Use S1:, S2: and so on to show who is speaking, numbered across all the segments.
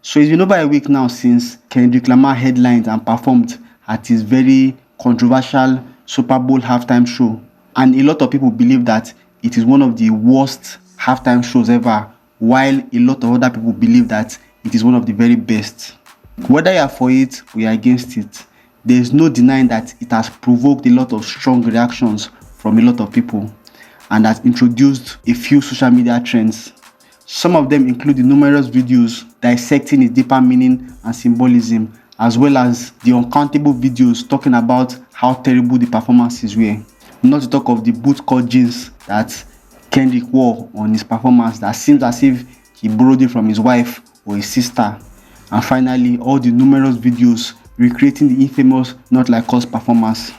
S1: So it's been over a week now since Kendrick Lamar headlined and performed at his very controversial Super Bowl halftime show. And a lot of people believe that it is one of the worst halftime shows ever, while a lot of other people believe that it is one of the very best. Whether you are for it or you are against it, there is no denying that it has provoked a lot of strong reactions from a lot of people and has introduced a few social media trends. Some of them include the numerous videos dissecting its deeper meaning and symbolism, as well as the uncountable videos talking about how terrible the performances were. Not to talk of the boot-cut jeans that Kendrick wore on his performance that seems as if he borrowed it from his wife or his sister. And finally, all the numerous videos recreating the infamous Not Like Us performance.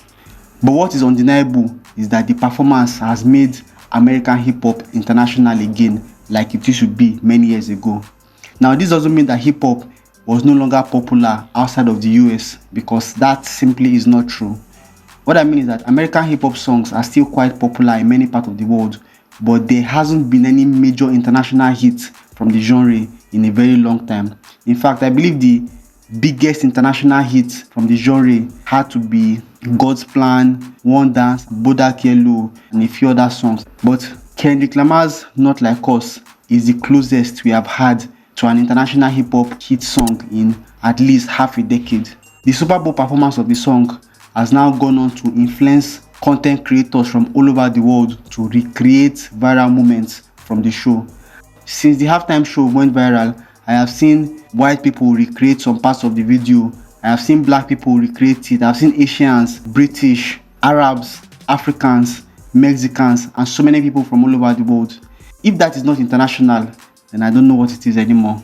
S1: But what is undeniable is that the performance has made American hip-hop international again, like it used to be many years ago. Now, this doesn't mean that hip-hop was no longer popular outside of the US, because that simply is not true. What I mean is that American hip-hop songs are still quite popular in many parts of the world, but there hasn't been any major international hits from the genre in a very long time. In fact, I believe the biggest international hit from the genre had to be God's Plan, One Dance, Bodak Yellow, and a few other songs. But Kendrick Lamar's Not Like Us is the closest we have had to an international hip-hop hit song in at least half a decade. The Super Bowl performance of the song has now gone on to influence content creators from all over the world to recreate viral moments from the show. Since the halftime show went viral, I have seen white people recreate some parts of the video. I have seen black people recreate it. I have seen Asians, British, Arabs, Africans, Mexicans, and so many people from all over the world. If that is not international, then I don't know what it is anymore.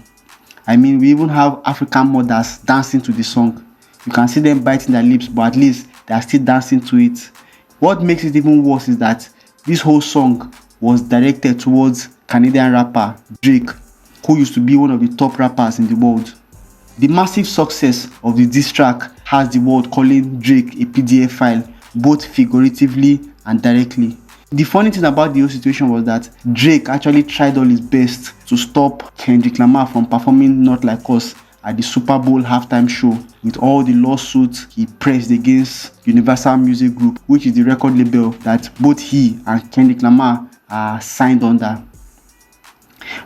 S1: I mean, we even have African mothers dancing to the song. You can see them biting their lips, but at least they are still dancing to it. What makes it even worse is that this whole song was directed towards Canadian rapper Drake, who used to be one of the top rappers in the world. The massive success of the diss track has the world calling Drake a PDF file, both figuratively and directly. The funny thing about the whole situation was that Drake actually tried all his best to stop Kendrick Lamar from performing Not Like Us at the Super Bowl halftime show with all the lawsuits he pressed against Universal Music Group, which is the record label that both he and Kendrick Lamar are signed under.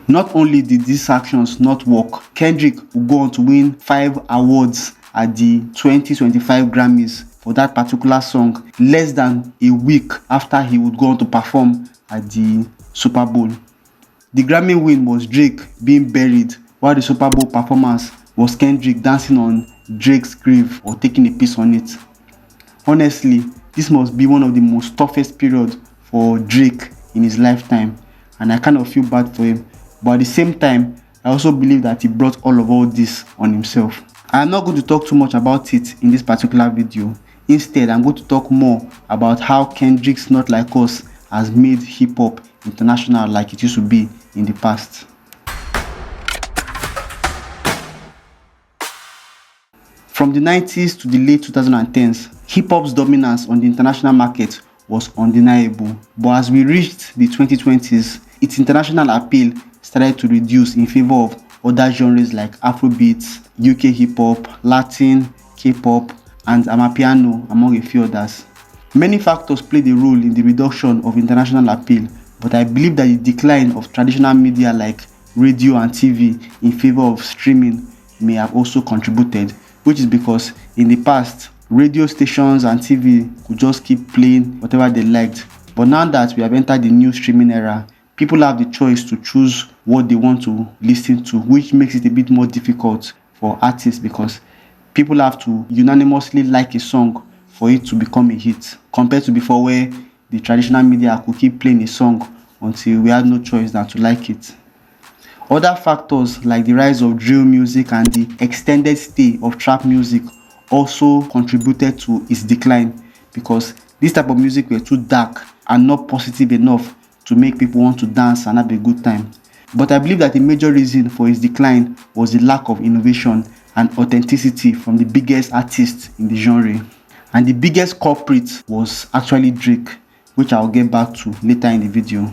S1: Not only did these actions not work, Kendrick would go on to win 5 awards at the 2025 Grammys for that particular song less than a week after he would go on to perform at the Super Bowl. The Grammy win was Drake being buried, while the Super Bowl performance was Kendrick dancing on Drake's grave or taking a piece on it. Honestly, this must be one of the most toughest periods for Drake in his lifetime, and I kind of feel bad for him. But at the same time, I also believe that he brought all this on himself. I am not going to talk too much about it in this particular video. Instead, I'm going to talk more about how Kendrick's Not Like Us has made hip-hop international like it used to be in the past. From the 90s to the late 2010s, hip-hop's dominance on the international market was undeniable. But as we reached the 2020s, its international appeal started to reduce in favor of other genres like Afrobeats, UK hip-hop, Latin, K-pop, and Amapiano, among a few others. Many factors played a role in the reduction of international appeal, but I believe that the decline of traditional media like radio and TV in favor of streaming may have also contributed, which is because in the past, radio stations and TV could just keep playing whatever they liked. But now that we have entered the new streaming era, people have the choice to choose what they want to listen to, which makes it a bit more difficult for artists because people have to unanimously like a song for it to become a hit, compared to before where the traditional media could keep playing a song until we had no choice than to like it. Other factors like the rise of drill music and the extended stay of trap music also contributed to its decline because this type of music were too dark and not positive enough to make people want to dance and have a good time. But I believe that the major reason for its decline was the lack of innovation and authenticity from the biggest artists in the genre. And the biggest culprit was actually Drake, which I'll get back to later in the video.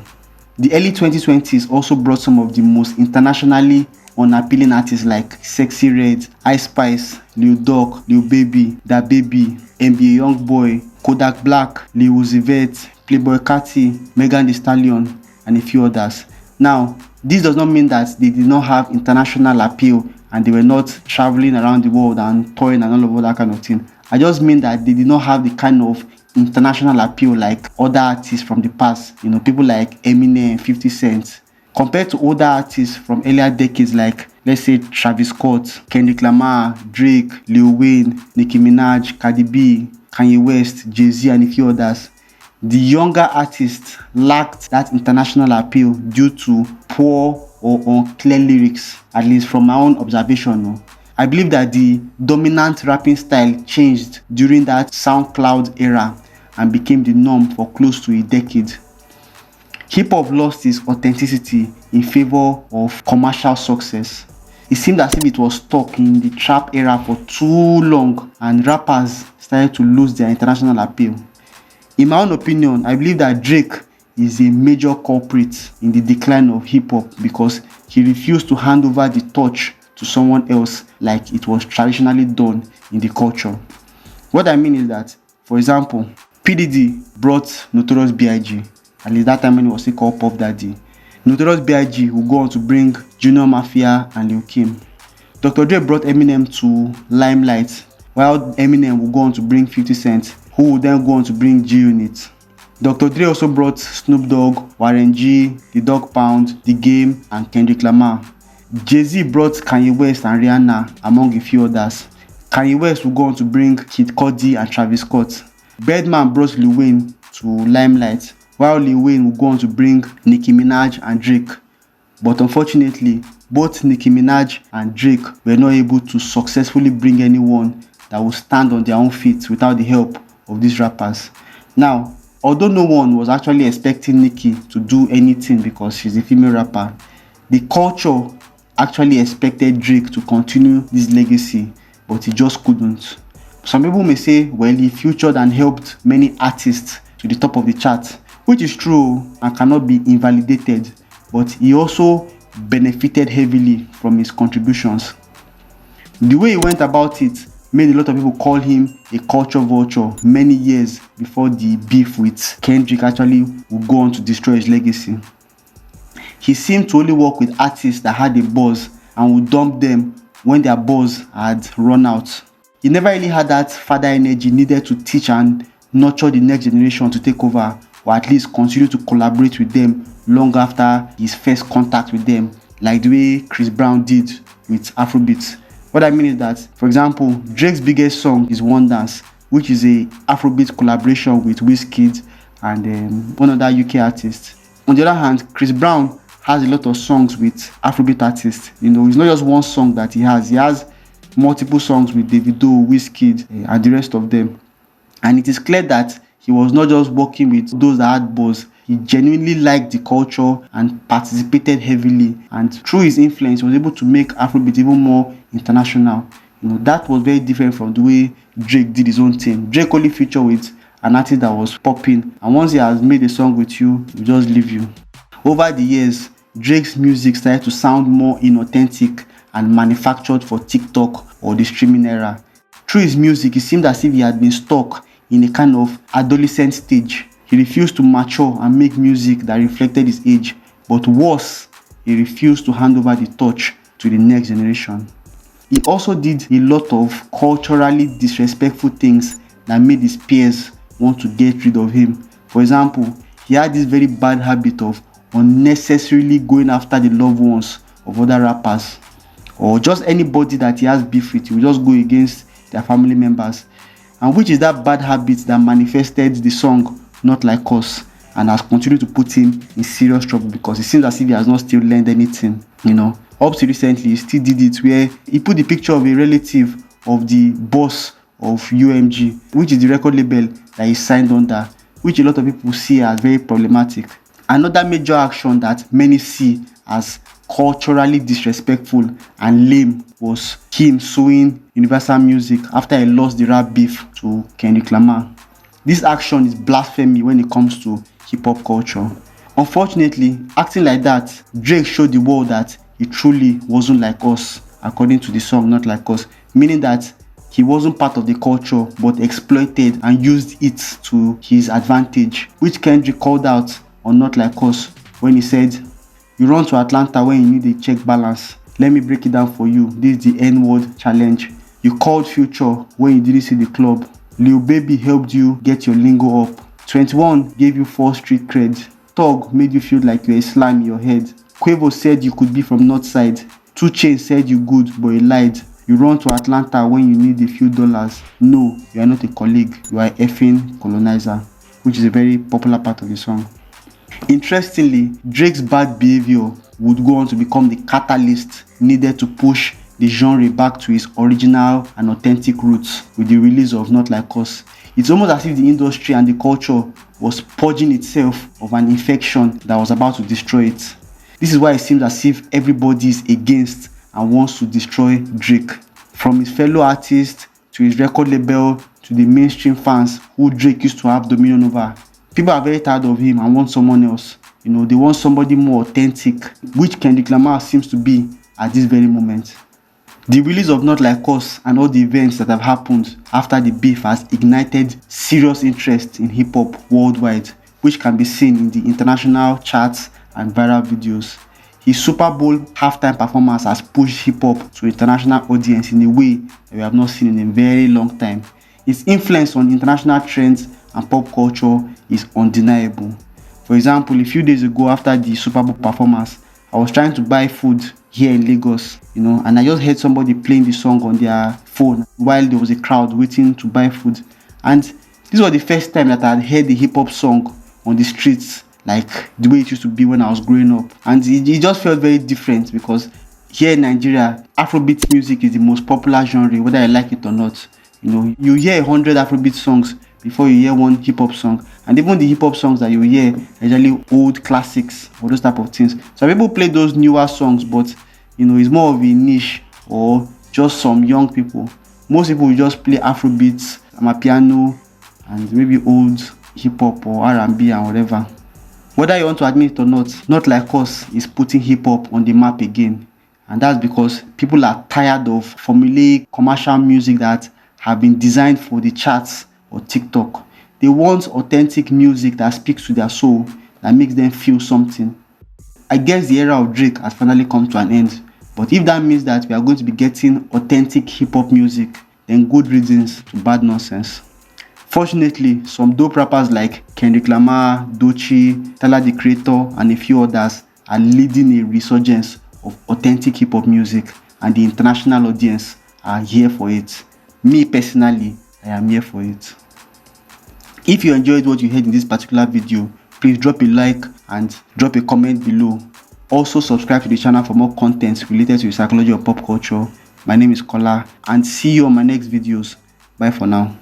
S1: The early 2020s also brought some of the most internationally unappealing artists like Sexy Red, Ice Spice, Lil Durk, Lil Baby, Da Baby, NBA Youngboy, Kodak Black, Lil Uzi Vert, Playboy Carti, Megan Thee Stallion, and a few others. Now, this does not mean that they did not have international appeal and they were not traveling around the world and touring and all of that kind of thing. I just mean that they did not have the kind of international appeal like other artists from the past, people like Eminem, 50 Cent. Compared to other artists from earlier decades like, let's say, Travis Scott, Kendrick Lamar, Drake, Lil Wayne, Nicki Minaj, Cardi B, Kanye West, Jay-Z, and a few others, the younger artists lacked that international appeal due to poor or unclear lyrics, at least from my own observation. I believe that the dominant rapping style changed during that SoundCloud era and became the norm for close to a decade. Hip-hop lost its authenticity in favor of commercial success. It seemed as if it was stuck in the trap era for too long and rappers started to lose their international appeal. In my own opinion, I believe that Drake is a major culprit in the decline of hip-hop because he refused to hand over the torch to someone else like it was traditionally done in the culture. What I mean is that, for example, P. Diddy brought Notorious B.I.G. At least that time when he was still called Puff Daddy. Notorious B.I.G. will go on to bring Junior Mafia and Lil Kim. Dr. Dre brought Eminem to limelight, while Eminem will go on to bring 50 Cent, who will then go on to bring G-Unit. Dr. Dre also brought Snoop Dogg, Warren G, The Dog Pound, The Game, and Kendrick Lamar. Jay-Z brought Kanye West and Rihanna, among a few others. Kanye West will go on to bring Kid Cudi and Travis Scott. Birdman brought Lil Wayne to limelight, while Lil Wayne will go on to bring Nicki Minaj and Drake. But unfortunately, both Nicki Minaj and Drake were not able to successfully bring anyone that will stand on their own feet without the help of these rappers. Now, although no one was actually expecting Nicki to do anything because she's a female rapper, the culture actually expected Drake to continue this legacy, but he just couldn't. Some people may say, well, he featured and helped many artists to the top of the chart, which is true and cannot be invalidated, but he also benefited heavily from his contributions. The way he went about it made a lot of people call him a culture vulture many years before the beef with Kendrick actually would go on to destroy his legacy. He seemed to only work with artists that had a buzz and would dump them when their buzz had run out. He never really had that father energy needed to teach and nurture the next generation to take over, or at least continue to collaborate with them long after his first contact with them, like the way Chris Brown did with Afrobeats. What I mean is that, for example, Drake's biggest song is One Dance, which is a Afrobeat collaboration with Wizkid and one other UK artist. On the other hand, Chris Brown has a lot of songs with Afrobeat artists. It's not just one song that he has. He has multiple songs with Davido, Wizkid, and the rest of them. And it is clear that he was not just working with those that had buzz. He genuinely liked the culture and participated heavily. And through his influence, he was able to make Afrobeat even more international. That was very different from the way Drake did his own thing. Drake only featured with an artist that was popping. And once he has made a song with you, he will just leave you. Over the years, Drake's music started to sound more inauthentic and manufactured for TikTok or the streaming era. Through his music, it seemed as if he had been stuck in a kind of adolescent stage. He refused to mature and make music that reflected his age, but worse, he refused to hand over the torch to the next generation. He also did a lot of culturally disrespectful things that made his peers want to get rid of him. For example, he had this very bad habit of unnecessarily going after the loved ones of other rappers, or just anybody that he has beef with. He will just go against their family members, and which is that bad habit that manifested the song Not Like Us and has continued to put him in serious trouble because it seems as if he has not still learned anything. Up to recently, he still did it where he put the picture of a relative of the boss of UMG, which is the record label that he signed under, which a lot of people see as very problematic. Another major action that many see as culturally disrespectful and lame was him suing Universal Music after he lost the rap beef to Kendrick Lamar. This action is blasphemy when it comes to hip-hop culture. Unfortunately, acting like that, Drake showed the world that he truly wasn't like us, according to the song Not Like Us, meaning that he wasn't part of the culture but exploited and used it to his advantage, which Kendrick called out on Not Like Us when he said, "You run to Atlanta when you need a check balance. Let me break it down for you. This is the N-word challenge. You called Future when you didn't see the club. Lil Baby helped you get your lingo up. 21 gave you 4 street cred. Thug made you feel like you're a slime in your head. Quavo said you could be from North Side. 2 Chainz said you good, but he lied. You run to Atlanta when you need a few dollars. No, you are not a colleague. You are a effing colonizer," which is a very popular part of the song. Interestingly, Drake's bad behavior would go on to become the catalyst needed to push the genre back to its original and authentic roots with the release of Not Like Us. It's almost as if the industry and the culture was purging itself of an infection that was about to destroy it. This is why it seems as if everybody is against and wants to destroy Drake. From his fellow artists to his record label to the mainstream fans who Drake used to have dominion over. People are very tired of him and want someone else. They want somebody more authentic, which Kendrick Lamar seems to be at this very moment. The release of Not Like Us and all the events that have happened after the beef has ignited serious interest in hip-hop worldwide, which can be seen in the international charts and viral videos. His Super Bowl halftime performance has pushed hip-hop to international audience in a way that we have not seen in a very long time. His influence on international trends and pop culture is undeniable. For example, a few days ago after the Super Bowl performance, I was trying to buy food here in Lagos, and I just heard somebody playing the song on their phone while there was a crowd waiting to buy food. And this was the first time that I had heard the hip-hop song on the streets, like the way it used to be when I was growing up. And it just felt very different because here in Nigeria, Afrobeat music is the most popular genre, whether I like it or not. You hear 100 Afrobeat songs before you hear one hip-hop song, and even the hip-hop songs that you hear are usually old classics or those type of things. Some people play those newer songs, but it's more of a niche or just some young people. Most people will just play Afrobeats, amapiano, and maybe old hip-hop or R&B and whatever. Whether you want to admit it or Not Like Us is putting hip-hop on the map again, and that's because people are tired of formulaic commercial music that have been designed for the charts or TikTok. They want authentic music that speaks to their soul, that makes them feel something. I guess the era of Drake has finally come to an end, but if that means that we are going to be getting authentic hip-hop music, then good riddance to bad nonsense. Fortunately, some dope rappers like Kendrick Lamar, Doechii, Tyler the Creator, and a few others are leading a resurgence of authentic hip-hop music, and the international audience are here for it. Me personally, I am here for it. If you enjoyed what you heard in this particular video, please drop a like and drop a comment below. Also subscribe to the channel for more content related to the psychology of pop culture. My name is Kola, and see you on my next videos. Bye for now.